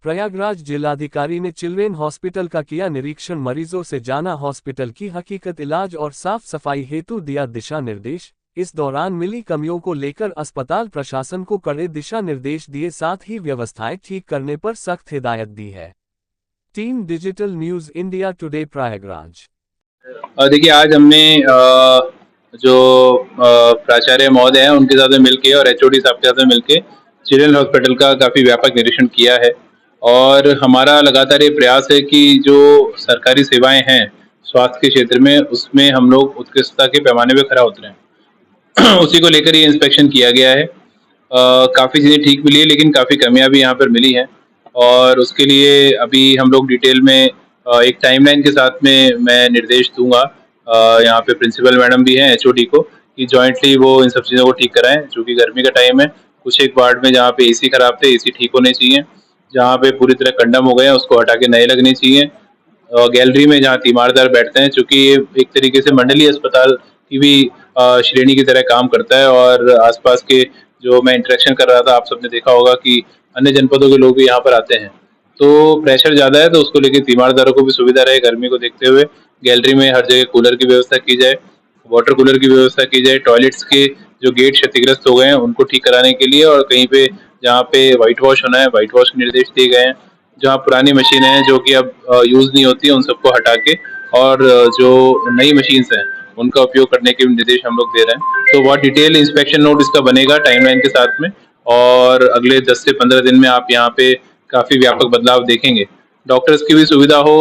प्रयागराज जिलाधिकारी ने children hospital का किया निरीक्षण, मरीजों से जाना हॉस्पिटल की हकीकत, इलाज और साफ सफाई हेतु दिया दिशा निर्देश। इस दौरान मिली कमियों को लेकर अस्पताल प्रशासन को कड़े दिशा निर्देश दिए, साथ ही व्यवस्थाएं ठीक करने पर सख्त हिदायत दी है। Team digital news India today Prayagraj. देखिए, आज हमने जो प्राचार्य महोदय हैं उनके साथ में मिलके और एचओडी साहब के साथ में मिलके चिल्ड्रन हॉस्पिटल का काफ़ी व्यापक निरीक्षण किया है। और हमारा लगातार ये प्रयास है कि जो सरकारी सेवाएं हैं स्वास्थ्य के क्षेत्र में, उसमें हम लोग उत्कृष्टता के पैमाने पे खरा उतरें। उसी को लेकर ये इंस्पेक्शन किया गया है। काफ़ी चीज़ें ठीक मिली है, लेकिन काफ़ी कमियां भी यहाँ पर मिली हैं। और उसके लिए अभी हम लोग डिटेल में एक टाइमलाइन के साथ में मैं निर्देश दूंगा यहाँ पे प्रिंसिपल मैडम भी हैं एचओडी को, कि जॉइंटली वो इन सब चीज़ों को ठीक कराएं। चूँकि गर्मी का टाइम है, कुछ एक वार्ड में जहाँ पे एसी खराब थे, एसी ठीक होने चाहिए। जहाँ पे पूरी तरह कंडम हो गए हैं उसको हटा के नए लगने चाहिए। गैलरी में जहाँ तीमारदार बैठते हैं, चूँकि ये एक तरीके से मंडलीय अस्पताल की भी श्रेणी की तरह काम करता है। और आसपास के जो मैं इंटरेक्शन कर रहा था, आप सबने देखा होगा कि अन्य जनपदों के लोग भी यहाँ पर आते हैं। तो प्रेशर ज़्यादा है, तो उसको लेके तीमारदारों को भी सुविधा रहे, गर्मी को देखते हुए गैलरी में हर जगह कूलर की व्यवस्था की जाए, वाटर कूलर की व्यवस्था की जाए। टॉयलेट्स के जो गेट क्षतिग्रस्त हो गए हैं उनको ठीक कराने के लिए, और कहीं पे जहाँ पे वाइट वॉश होना है वाइट वॉश के निर्देश दिए गए हैं। जहाँ पुरानी मशीनें हैं जो कि अब यूज़ नहीं होती हैं, उन सबको हटा के और जो नई मशीन्स हैं उनका उपयोग करने के भी निर्देश हम लोग दे रहे हैं। तो बहुत डिटेल इंस्पेक्शन नोट इसका बनेगा टाइमलाइन के साथ में, और अगले 10 से 15 दिन में आप यहाँ पे काफ़ी व्यापक बदलाव देखेंगे। डॉक्टर्स की भी सुविधा हो,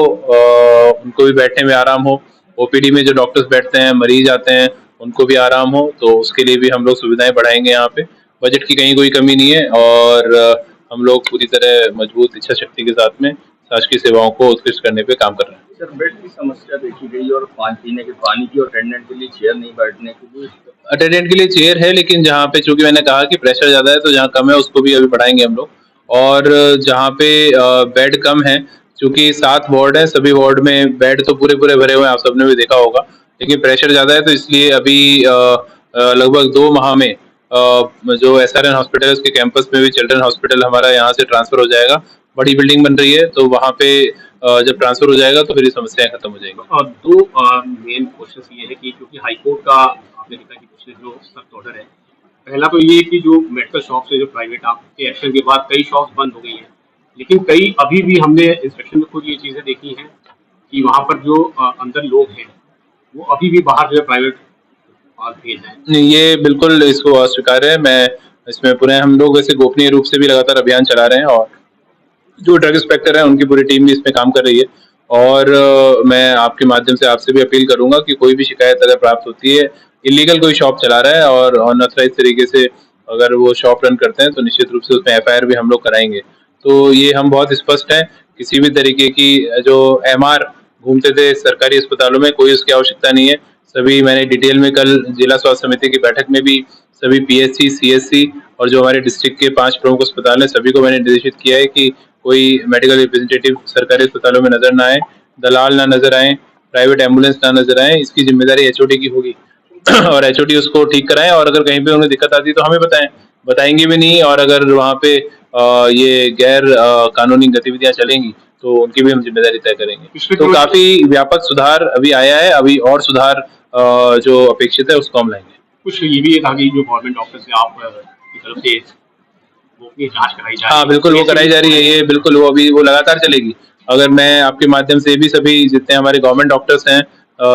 उनको भी बैठने में आराम हो। ओपीडी में जो डॉक्टर्स बैठते हैं, मरीज आते हैं, उनको भी आराम हो, तो उसके लिए भी हम लोग सुविधाएं बढ़ाएंगे यहाँ पे। बजट की कहीं कोई कमी नहीं है, और हम लोग पूरी तरह मजबूत इच्छा शक्ति के साथ में शासकीय सेवाओं को उत्कृष्ट करने पे काम कर रहे हैं। सर, बेड की समस्या देखी गई और पीने के पानी की, और अटेंडेंट के लिए चेयर नहीं बैठने के लिए। अटेंडेंट के लिए चेयर है, लेकिन जहाँ पे चूंकि मैंने कहा कि प्रेशर ज़्यादा है, तो जहाँ कम है उसको भी अभी बढ़ाएंगे हम लोग। और जहाँ पे बेड कम है, चूंकि 7 वार्ड है, सभी वार्ड में बेड तो पूरे पूरे भरे हुए हैं, आप सबने भी देखा होगा। लेकिन प्रेशर ज़्यादा है, तो इसलिए अभी लगभग 2 माह में जो एसआरएन हॉस्पिटल है उसके कैंपस में भी चिल्ड्रन हॉस्पिटल हमारा यहाँ से ट्रांसफर हो जाएगा। बड़ी बिल्डिंग बन रही है, तो वहाँ पे जब ट्रांसफर हो जाएगा तो फिर ये समस्याएं खत्म हो जाएंगी। और दो मेन क्वेश्चन ये है कि क्योंकि हाईकोर्ट का आपने देखा कि पिछले जो सख्त ऑर्डर है, पहला तो ये कि जो मेडिकल शॉप्स है जो प्राइवेट, आपके एक्शन के बाद कई शॉप्स बंद हो गई हैं, लेकिन कई अभी भी हमने इंस्पेक्शन में खुद ये चीज़ें देखी हैं कि वहाँ पर जो अंदर लोग हैं वो अभी भी बाहर जो है प्राइवेट भेज रहे हैं। नहीं, ये बिल्कुल इसको अस्वीकार्य है। मैं इसमें पुनः हम लोग वैसे गोपनीय रूप से भी लगातार अभियान चला रहे हैं, और जो ड्रग इंस्पेक्टर है उनकी पूरी टीम भी इसमें काम कर रही है। और मैं आपके माध्यम से आपसे भी अपील करूंगा कि कोई भी शिकायत अगर प्राप्त होती है, इलीगल कोई शॉप चला रहा है और अनऑथराइज तरीके से अगर वो शॉप रन करते हैं, तो निश्चित रूप से उसमें एफआईआर भी हम लोग कराएंगे। तो ये हम बहुत स्पष्ट हैं, किसी भी तरीके की जो एमआर घूमते थे सरकारी अस्पतालों में, कोई उसकी आवश्यकता नहीं है। सभी मैंने डिटेल में कल जिला स्वास्थ्य समिति की बैठक में भी सभी पीएचसी, सीएचसी और जो हमारे डिस्ट्रिक्ट के 5 प्रमुख अस्पताल हैं सभी को मैंने निर्देशित किया है कि कोई मेडिकल रिप्रेजेंटेटिव सरकारी अस्पतालों में नजर ना आए, दलाल ना नजर आए, प्राइवेट एम्बुलेंस ना नजर आए। इसकी जिम्मेदारी एचओडी की होगी और एचओडी उसको ठीक कराएं, और अगर कहीं पे उन्हें दिक्कत आती है तो हमें बताएं, बताएंगे भी नहीं। और अगर वहाँ पे ये गैर कानूनी गतिविधियां चलेंगी तो उनकी भी हम जिम्मेदारी तय करेंगे। तो काफी व्यापक सुधार अभी आया है, अभी और सुधार जो अपेक्षित है उसको हम लाएंगे। कुछ ये भी था कि जो गवर्नमेंट डॉक्टर से आप की तरफ से वो अपनी जांच कराई जा रही है। हाँ बिल्कुल, वो कराई जा रही है, ये बिल्कुल वो अभी वो लगातार चलेगी। अगर मैं आपके माध्यम से भी सभी जितने हमारे गवर्नमेंट डॉक्टर्स हैं,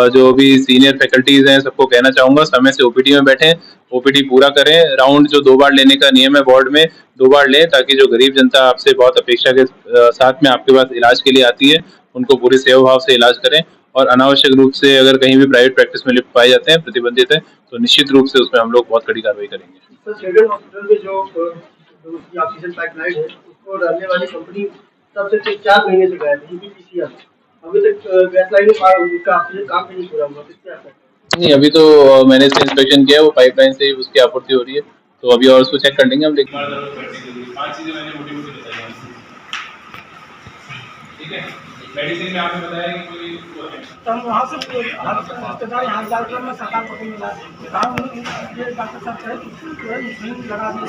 जो भी सीनियर फैकल्टीज हैं, सबको कहना चाहूंगा समय से ओपीडी में बैठें, ओपीडी पूरा करें। राउंड जो 2 बार लेने का नियम है वार्ड में, 2 बार लें, ताकि जो गरीब जनता आपसे बहुत अपेक्षा के साथ में आपके पास इलाज के लिए आती है उनको पूरे सेवा भाव से इलाज करें। और अनावश्यक रूप से अगर कहीं भी प्राइवेट प्रैक्टिस में लिप्त पाए जाते हैं, प्रतिबंधित है, तो निश्चित रूप से उसमें हम लोग बहुत कड़ी कार्रवाई करेंगे। चिल्ड्रन हॉस्पिटल में जो उसकी ऑक्सीजन पाइपलाइन है उसको डालने वाली कंपनी तब से 4 महीने से गायब है, यूपीपीसीएल। अभी तक गैस लाइन का ऑक्सीजन काम नहीं पूरा हुआ, किससे आता है? नहीं, अभी तो मैंने इसका इंस्पेक्शन किया, वो पाइपलाइन से ही उसकी आपूर्ति हो रही है, तो अभी और उसको चेक कर लेंगे हम। देखिए 5 चीजें मैंने मोटी मोटी बताई, ठीक है। मेडिसिन में आपने बताया कि कोई वो है। तो हम वहाँ से रिश्तेदार यहाँ जाकर मैं सरकार को भी मिला कहा ये डॉक्टर साहब कहे कि जो है मशीन लगा दी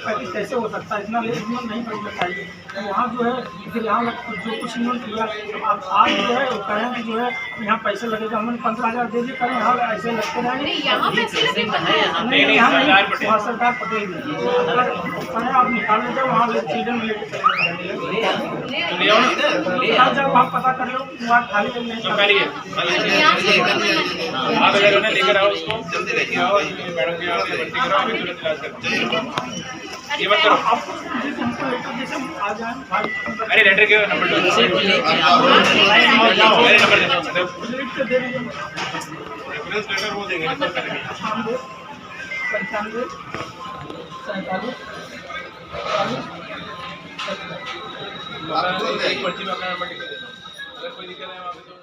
पैंतीस कैसे हो सकता है, इतना लेट नहीं करना चाहिए। तो वहाँ जो है फिर यहाँ जो कुछ इन्होंने किया, अब आज जो है कहें कि जो है यहाँ पैसे लगेगा, हमने 15,000 दे दिए, कल यहाँ ऐसे लगते रहेंगे। यहाँ पैसे लगे नहीं यहाँ वहाँ सरकार पटेल में कहें आप निकाल लेते वहाँ चीजें में लेके चले जब वहाँ पता कर लो वहाँ खाली नहीं आप अगर उन्हें लेकर आओ उसको जल्दी लेके आओ, मैडम के यहाँ से भर्ती कराओ, अभी तुरंत इलाज करो। ये मत करो। अरे लेटर के नंबर दो, मेरे नंबर दे दो, रेफरेंस लेटर वो देंगे, रेफर करेंगे। 95 47 एक पर्ची में अपना नंबर लिख के दे दो, अगर कोई दिक्कत है वहाँ पे तो